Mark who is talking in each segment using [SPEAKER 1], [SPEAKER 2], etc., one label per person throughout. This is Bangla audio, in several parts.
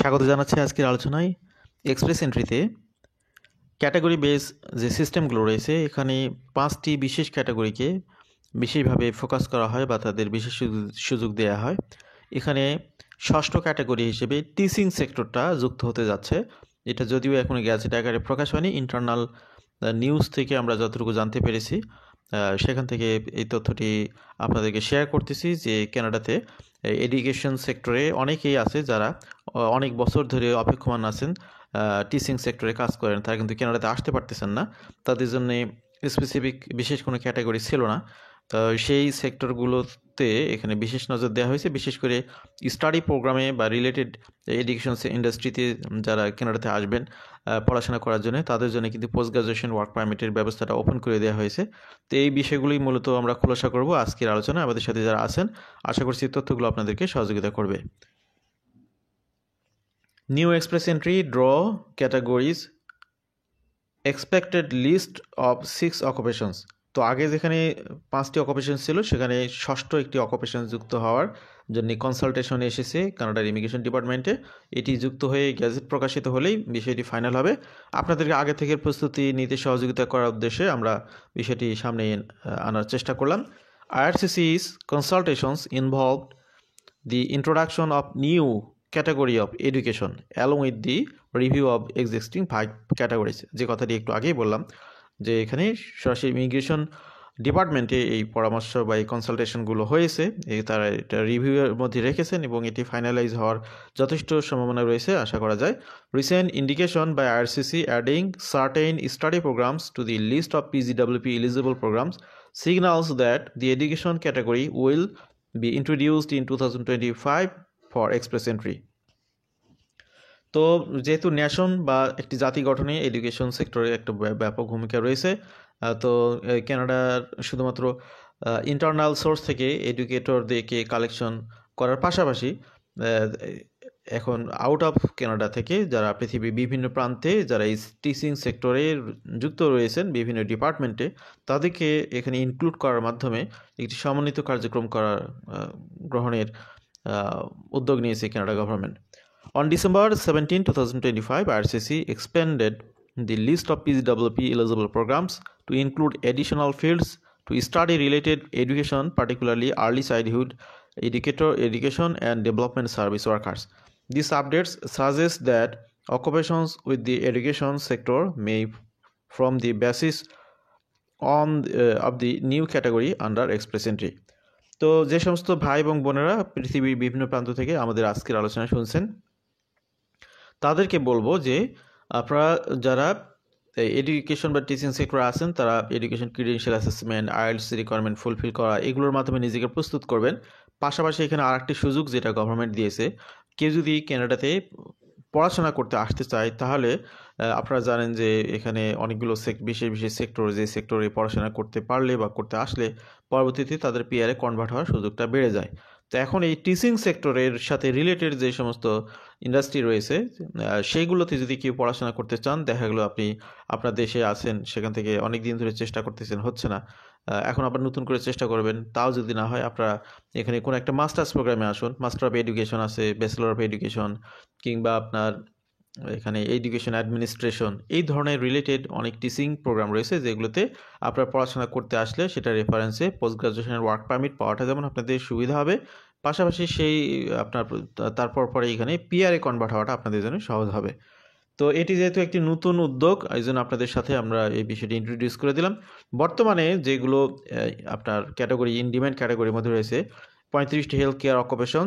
[SPEAKER 1] স্বাগত জানাচ্ছি আজকের আলোচনায়। এক্সপ্রেস এন্ট্রিতে ক্যাটাগরি বেস যে সিস্টেমগুলো রয়েছে, এখানে 5টি বিশেষ ক্যাটাগরিকে বিশেষভাবে ফোকাস করা হয় বা তাদের বিশেষ সুযোগ দেওয়া হয়। এখানে ষষ্ঠ ক্যাটাগরি হিসেবে টিচিং সেক্টরটা যুক্ত হতে যাচ্ছে। এটা যদিও এখনো গ্যাজেট আকারে প্রকাশ হয়নি, ইন্টারনাল নিউজ থেকে আমরা যতটুকু জানতে পেরেছি, সেখান থেকে এই তথ্যটি আপনাদেরকে শেয়ার করতেছি যে কানাডাতে এডুকেশন সেক্টরে অনেকেই আছে যারা অনেক বছর ধরে অপেক্ষমান আছেন, টিচিং সেক্টরে কাজ করেন, তারা কিন্তু কানাডাতে আসতে পারতেছেন না। তাদের জন্য স্পেসিফিক বিশেষ কোনো ক্যাটাগরি ছিল না। সেই সেক্টরগুলোতে এখানে বিশেষ নজর দেওয়া হয়েছে, বিশেষ করে স্টাডি প্রোগ্রামে বা রিলেটেড এডুকেশন ইন্ডাস্ট্রিতে যারা কানাডাতে আসবেন পড়াশোনা করার জন্য, তাদের জন্য কিন্তু পোস্ট গ্রাজুয়েশন ওয়ার্ক পারমিটের ব্যবস্থাটা ওপেন করে দেওয়া হয়েছে। তো এই বিষয়গুলোই মূলত আমরা খোলাসা করব আজকের আলোচনায়। আমাদের সাথে যারা আছেন, আশা করছি তথ্যগুলো আপনাদেরকে সহযোগিতা করবে। New express entry draw categories expected list of 6 occupations. তো আগে যেখানে 5টি অকুপেশন ছিল, সেখানে ষষ্ঠ একটি অকুপেশন যুক্ত হওয়ার জন্য কনসালটেশনে এসেছে কানাডার ইমিগ্রেশন ডিপার্টমেন্টে। এটি যুক্ত হয়ে গ্যাজেট প্রকাশিত হলেই বিষয়টি ফাইনাল হবে। আপনাদেরকে আগে থেকে প্রস্তুতি নিতে সহযোগিতা করার উদ্দেশ্যে আমরা বিষয়টি সামনে আনার চেষ্টা করলাম। IRCC's consultations involved the introduction of new category of education along with the review of existing 5 categories। যে কথাটি একটু আগেই বললাম যে এখানে সরাসরি ইমিগ্রেশন ডিপার্টমেন্টে এই পরামর্শ বা এই কনসালটেশনগুলো হয়েছে, তারা এটা রিভিউয়ের মধ্যে রেখেছেন এবং এটি ফাইনালাইজ হওয়ার যথেষ্ট সম্ভাবনা রয়েছে আশা করা যায়। Recent indication by IRCC adding certain study programmes to the list of PGWP eligible programs signals that the education category will be introduced in 2025 for express entry। তো যেহেতু ন্যাশন বা একটি জাতি গঠনে এডুকেশন সেক্টরে একটা ব্যাপক ভূমিকা রয়েছে, তো কানাডার শুধুমাত্র ইন্টারনাল সোর্স থেকে এডুকেটরদেরকে কালেকশন করার পাশাপাশি এখন আউট অফ কানাডা থেকে যারা পৃথিবীর বিভিন্ন প্রান্তে যারা এই টিচিং সেক্টরে যুক্ত রয়েছেন বিভিন্ন ডিপার্টমেন্টে, তাদেরকে এখানে ইনক্লুড করার মাধ্যমে একটি সমন্বিত কার্যক্রম গ্রহণের উদ্যোগ নিয়েছে Canada government. On December 17, 2025, IRCC expanded the list of PGWP eligible programs to include additional fields to study related education, particularly early childhood education and development service workers. These updates suggest that occupations with the education sector may form the basis of the new category under express entry। তো যে সমস্ত ভাই এবং বোনেরা পৃথিবীর বিভিন্ন প্রান্ত থেকে আমাদের আজকের আলোচনা শুনছেন, তাদেরকে বলবো যে আপনারা যারা এডুকেশন বা টিচিং সেক্টরে আছেন, তারা education credential assessment, IELTS requirement fulfil করা, এগুলোর মাধ্যমে নিজেকে প্রস্তুত করবেন। পাশাপাশি এখানে আরেকটি সুযোগ যেটা গভর্নমেন্ট দিয়েছে, কেউ যদি কানাডাতে পড়াশোনা করতে আসতে চায়, তাহলে আপনারা জানেন যে এখানে অনেকগুলো বিশেষ বিশেষ সেক্টর, যে সেক্টরে পড়াশোনা করতে পারলে বা করতে আসলে পরবর্তীতে তাদের PR-এ কনভার্ট হওয়ার সুযোগটা বেড়ে যায়। তো এখন এই টিচিং সেক্টরের সাথে রিলেটেড যে সমস্ত ইন্ডাস্ট্রি রয়েছে, সেইগুলোতে যদি কেউ পড়াশোনা করতে চান, দেখা গেলো আপনি আপনার দেশে আছেন, সেখান থেকে অনেক দিন ধরে চেষ্টা করতেছেন, হচ্ছে না, এখন আবার নতুন করে চেষ্টা করবেন, তাও যদি না হয়, আপনারা এখানে কোনো একটা মাস্টার্স প্রোগ্রামে আসুন। মাস্টার অফ এডুকেশন আছে, ব্যাচেলর অফ এডুকেশন, কিংবা আপনার এখানে এডুকেশন অ্যাডমিনিস্ট্রেশন, এই ধরনের রিলেটেড অনেক টিচিং প্রোগ্রাম রয়েছে, যেগুলোতে আপনার পড়াশোনা করতে আসলে সেটা রেফারেন্সে পোস্ট গ্রাজুয়েশনের ওয়ার্ক পারমিট পাওয়াটা যেমন আপনাদের সুবিধা হবে, পাশাপাশি সেই আপনার তারপর পরে এখানে PR-এ কনভার্ট হওয়াটা আপনাদের জন্য সহজ হবে। তো এটি যেহেতু একটি নতুন উদ্যোগ, এই জন্য আপনাদের সাথে আমরা এই বিষয়টি ইন্ট্রোডিউস করে দিলাম। বর্তমানে যেগুলো আপনার ক্যাটাগরি, ইন ডিম্যান্ড ক্যাটাগরির মধ্যে রয়েছে 35টি হেলথ কেয়ার অকুপেশন,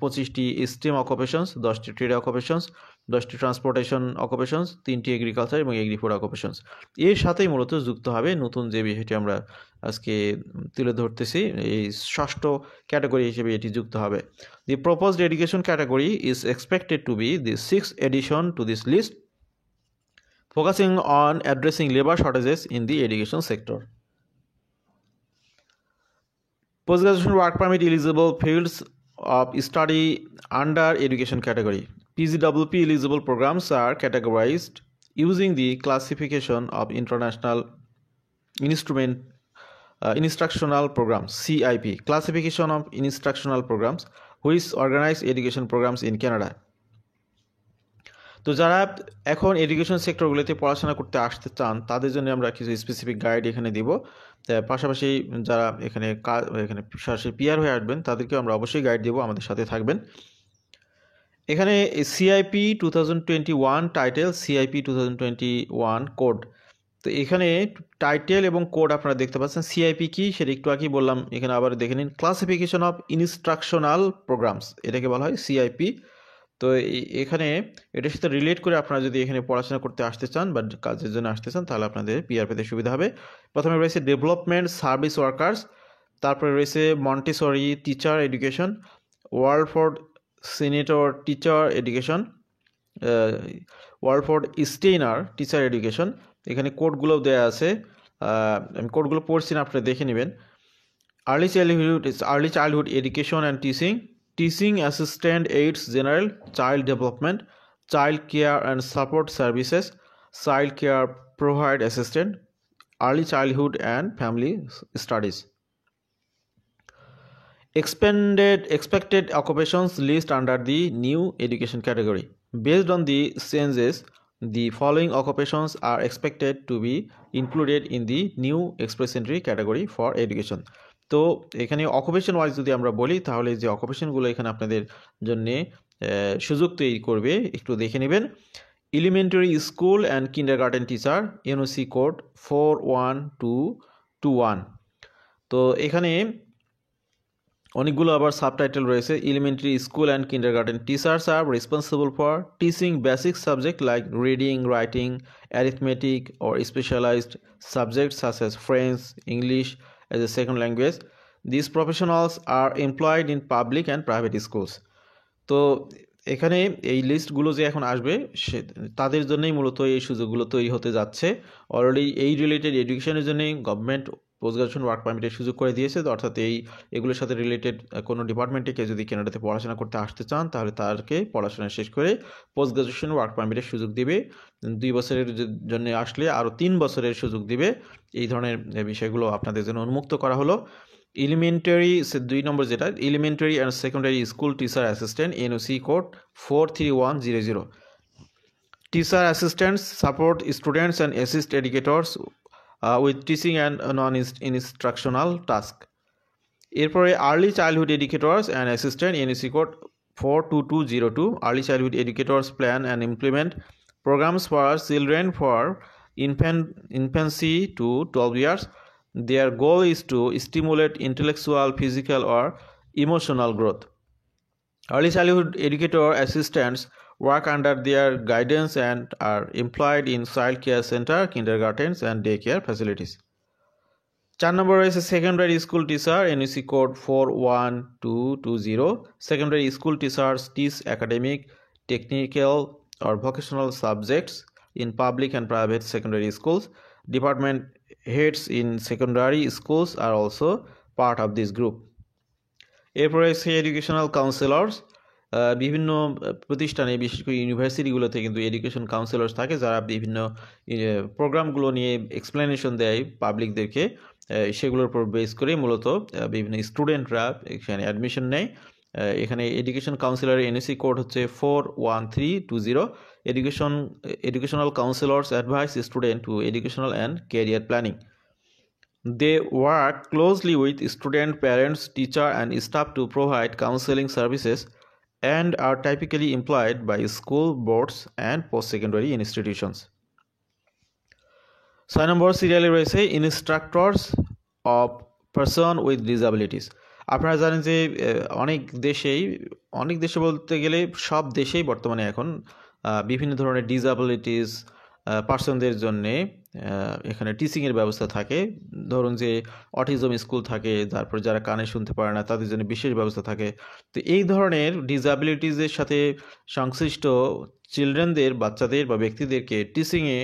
[SPEAKER 1] 25টি স্টেম অকুপেশনস, 10টি ট্রেড অকুপেশনস, 10টি ট্রান্সপোর্টেশন অকুপেশনস, 3টি এগ্রিকালচার এবং এগ্রি-ফুড অকুপেশনস। এর সাথেই মূলত যুক্ত হবে নতুন যে বিষয়টি আমরা আজকে তুলে ধরতেছি, এই ষষ্ঠ ক্যাটাগরি হিসেবে এটি যুক্ত হবে। The proposed education category is expected to be the 6th addition to this list, focusing on addressing labor shortages in the education sector. Post-graduation work permit eligible fields of study under education category. PGWP eligible programs are categorized using the classification of International Instructional Programs, CIP, classification of instructional programs, which organize education programs in Canada. তো যারা এখন এডুকেশন সেক্টরগুলোতে পড়াশোনা করতে আসতে চান তাদের জন্য আমরা কিছু স্পেসিফিক গাইড এখানে দিব। পাশাপাশি যারা এখানে সরাসরি পিআর হয়ে আসবেন তাদেরকেও আমরা অবশ্যই গাইড দেবো, আমাদের সাথে থাকবেন। এখানে সিআইপি 2021 টাইটেল, সিআইপি 2021 কোড। তো এখানে টাইটেল এবং কোড আপনারা দেখতে পাচ্ছেন। সিআইপি কি সেটা একটু আগেই বললাম, এখানে আবার দেখে নিন। ক্লাসিফিকেশন অফ ইনস্ট্রাকশনাল প্রোগ্রামস, এটাকে বলা হয় সিআইপি। তো এখানে এটার সাথে রিলেট করে আপনারা যদি এখানে পড়াশোনা করতে আসতে চান বা কাজের জন্য আসতে চান তাহলে আপনাদের পিআর পেতে সুবিধা হবে। প্রথমে রয়েছে ডেভেলপমেন্ট সার্ভিস ওয়ার্কার্স, তারপরে রয়েছে Montessori teacher education, Waldorf senator teacher education, Waldorf Steiner teacher education. এখানে কোডগুলো দেওয়া আছে, আমি কোডগুলো পড়ছি না, আপনারা দেখে নেবেন। Early childhood education and teaching assistant AIDS general, child development, child care and support services, child care provide assistant, early childhood and family studies. Expected occupations list under the new education category. Based on the changes, the following occupations are expected to be included in the new express entry category for education. তো এখানে অকুপেশন ওয়াইজ যদি আমরা বলি তাহলে যে অকুপেশনগুলো এখানে আপনাদের জন্য সুযোগ তৈরি করবে একটু দেখে নেবেন। Elementary school and kindergarten teacher, NOC code 41221। তো এখানে অনেকগুলো আবার সাবটাইটেল রয়েছে। Elementary school and kindergarten teachers R responsible for teaching basic subject like reading, writing, arithmetic or specialized subjects such as French, English as a second language. These professionals are employed in public and private schools. তো এখানে এই লিস্টগুলো যে এখন আসবে তাদের জন্যই মূলত এই সুযোগগুলো তৈরি হতে যাচ্ছে। অলরেডি এই রিলেটেড এডুকেশনের জন্যই গভর্নমেন্ট পোস্ট গ্রাজুয়েশন ওয়ার্ক পারমিটের সুযোগ করে দিয়েছে। অর্থাৎ এগুলোর সাথে রিলেটেড কোনো ডিপার্টমেন্টে কেউ যদি কানাডাতে পড়াশোনা করতে আসতে চান তাহলে তাদেরকে পড়াশোনা শেষ করে পোস্ট গ্রাজুয়েশন ওয়ার্ক পারমিটের সুযোগ দিবে। 2 বছরের জন্য আসলে আরও 3 বছরের সুযোগ দিবে। এই ধরনের বিষয়গুলো আপনাদের জন্য উন্মুক্ত করা হলো। এলিমেন্টারি 2 নম্বর যেটা, elementary and secondary school teacher assistant, NOC code 43100। Teacher assistants support students and assist educators with teaching and non instructional task. এরপরে early childhood educators and assistant, NOC code 42202। Early childhood educators plan and implement programs for children for infancy to 12 years. Their goal is to stimulate intellectual, physical, or emotional growth. Early childhood educator assistants work under their guidance and are employed in child care center, kindergartens, and daycare facilities. 4 number is a secondary school teacher, NEC code 41220. Secondary school teachers teach academic, technical, or vocational subjects in public and private secondary schools. Department heads in secondary schools are also part of this group. এরপরে এডুকেশনাল কাউন্সিলর্স, বিভিন্ন প্রতিষ্ঠানে বিশেষ করে ইউনিভার্সিটিগুলোতে কিন্তু এডুকেশন কাউন্সিলর্স থাকে যারা বিভিন্ন প্রোগ্রামগুলো নিয়ে এক্সপ্লেনেশন দেয় পাবলিকদেরকে। সেগুলোর উপর বেস করে মূলত বিভিন্ন স্টুডেন্টরা এখানে অ্যাডমিশন নেয়। এখানে এডুকেশন কাউন্সিলরের এনএসি কোড হচ্ছে 41320। Educational counsellors advise student to educational and career planning. They work closely with student, parents, teacher, and staff to provide counseling services and are typically employed by school boards and post-secondary institutions. 6 নম্বর সিরিয়ালে রয়েছে instructors of person with disabilities. আপনারা জানেন যে অনেক দেশে বলতে গেলে সব দেশেই বর্তমানে এখন বিভিন্ন ধরনের ডিসএবিলিটিস পার্সনদের জন্যে এখানে টিচিংয়ের ব্যবস্থা থাকে। ধরুন যে অটিজম স্কুল থাকে, তারপর যারা কানে শুনতে পারে না তাদের জন্য বিশেষ ব্যবস্থা থাকে। তো এই ধরনের ডিসএবিলিটিসের সাথে সংশ্লিষ্ট চিলড্রেনদের, বাচ্চাদের বা ব্যক্তিদেরকে টিচিংয়ে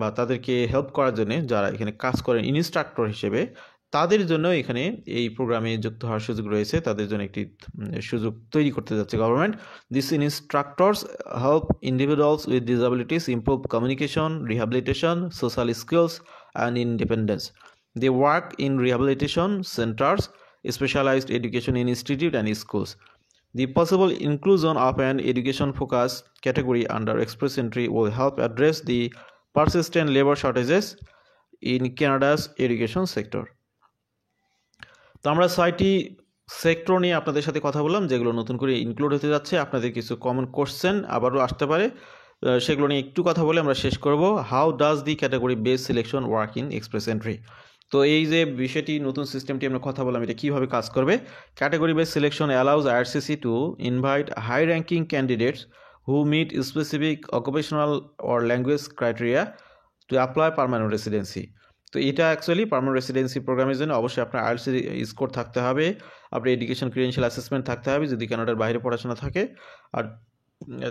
[SPEAKER 1] বা তাদেরকে হেল্প করার জন্য যারা এখানে কাজ করেন ইনস্ট্রাক্টর হিসেবে, তাদের জন্য এখানে এই প্রোগ্রামে যুক্ত হওয়ার সুযোগ রয়েছে। তাদের জন্য একটি সুযোগ তৈরি করতে যাচ্ছে government. This instructors help individuals with disabilities improve communication, rehabilitation, social skills and independence. They work in rehabilitation centres, specialised education institute and schools. The possible inclusion of an education-focused category under express entry will help address the persistent labor shortages in Canada's education sector. তো আমরা 6টি সেক্টর নিয়ে আপনাদের সাথে কথা বললাম যেগুলো নতুন করে ইনক্লুড হতে যাচ্ছে। আপনাদের কিছু কমন কোশ্চেন আবারও আসতে পারে, সেগুলো নিয়ে একটু কথা বলে আমরা শেষ করব। How does the category base selection work in express entry? তো এই যে বিষয়টি, নতুন সিস্টেমটি আমরা কথা বললাম, এটা কীভাবে কাজ করবে? Category base selection allows IRCC to invite high ranking candidates who meet specific occupational or language criteria to apply permanent residency. তো এটা অ্যাকচুয়ালি পার্মানেন্ট রেসিডেন্সি প্রোগ্রামের জন্য অবশ্যই আপনার আইএলটিএস স্কোর থাকতে হবে, আপনার এডুকেশন ক্রিডেন্সিয়াল অ্যাসেসমেন্ট থাকতে হবে যদি কানাডার বাইরে পড়াশোনা থাকে। আর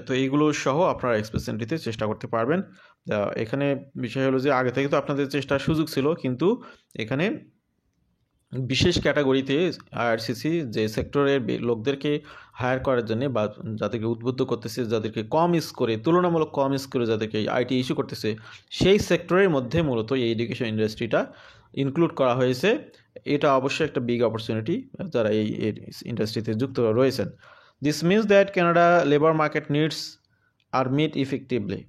[SPEAKER 1] তো এইগুলো সহ আপনারা এক্সপ্রেস এন্ট্রিতে চেষ্টা করতে পারবেন। এখানে বিষয় হলো যে আগে থেকে তো আপনাদের চেষ্টার সুযোগ ছিল, কিন্তু এখানে বিশেষ ক্যাটাগরিতে আইআরসিসি যে সেক্টরের লোকদেরকে হায়ার করার জন্য বা যাদেরকে উদ্বুদ্ধ করতেছে, যাদেরকে কম স্কোরে, তুলনামূলক কম স্কোরে যাদেরকে আইটি ইস্যু করতেছে, সেই সেক্টরের মধ্যে মূলত এই এডুকেশন ইন্ডাস্ট্রিটা ইনক্লুড করা হয়েছে। এটা অবশ্যই একটা বিগ অপরচুনিটি যারা এই ইন্ডাস্ট্রিতে যুক্ত রয়েছেন। This means that Canada labour market needs are meet effectively.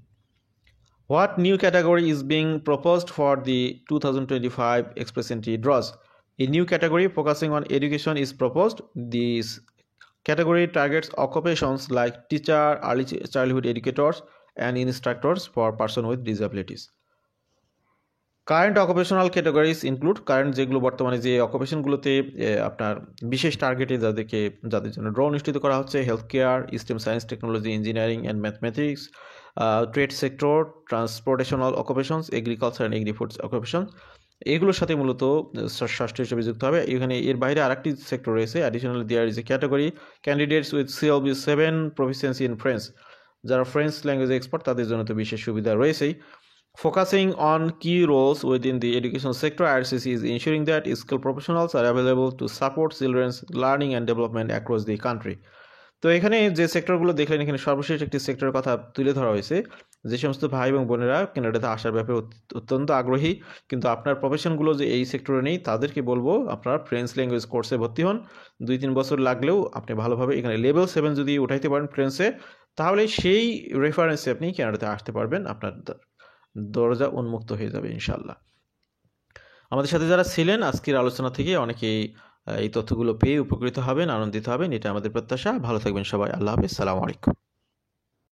[SPEAKER 1] What new category is being proposed for the 2025 Express Entry draws? A new category focusing on education is proposed. This category targets occupations like teacher, early childhood educators, and instructors for persons with disabilities. Current occupational categories include, current যেগুলো বর্তমানে যে অকুপেশনগুলোতে আপনার বিশেষ টার্গেটে যাদের জন্য ড্র অনুষ্ঠিত করা হচ্ছে: health care, STEM, science, technology, engineering and mathematics, trade sector, transportational occupations, agriculture and agrifoods occupation, এগুলোর সাথে মূলত ষষ্ঠ হিসেবে যুক্ত হবে। এখানে এর বাইরে আরেকটি সেক্টর রয়েছে, additional there is a category candidates with CLB 7 proficiency in French. যারা ফ্রেঞ্চ ল্যাঙ্গুয়েজ এক্সপার্ট তাদের জন্য তো বিশেষ সুবিধা রয়েছেই। Focusing on key roles within the education sector, IRCC is ensuring that skilled professionals are available to support children's learning and development across the country. তো এখানে যে সেক্টরগুলো দেখলেন, এখানে সর্বশেষ একটি সেক্টরের কথা তুলে ধরা হয়েছে। যে সমস্ত ভাই এবং বোনেরা কানাডাতে আসার ব্যাপারে অত্যন্ত আগ্রহী, কিন্তু আপনার প্রফেশনগুলো যে এই সেক্টরে নেই, তাদেরকে বলবো আপনারা ফ্রেঞ্চ ল্যাঙ্গুয়েজ কোর্সে ভর্তি হন। 2-3 বছর লাগলেও আপনি ভালোভাবে এখানে লেভেল 7 যদি উঠাইতে পারেন ফ্রেঞ্চে, তাহলে সেই রেফারেন্সে আপনি কানাডাতে আসতে পারবেন। আপনার দরজা উন্মুক্ত হয়ে যাবে ইনশাল্লাহ। আমাদের সাথে যারা ছিলেন আজকের আলোচনা থেকে অনেকেই এই তথ্যগুলো পেয়ে উপকৃত হবেন, আনন্দিত হবেন, এটা আমাদের প্রত্যাশা। ভালো থাকবেন সবাই। আল্লাহ হাফেজ। সালামু আলাইকুম।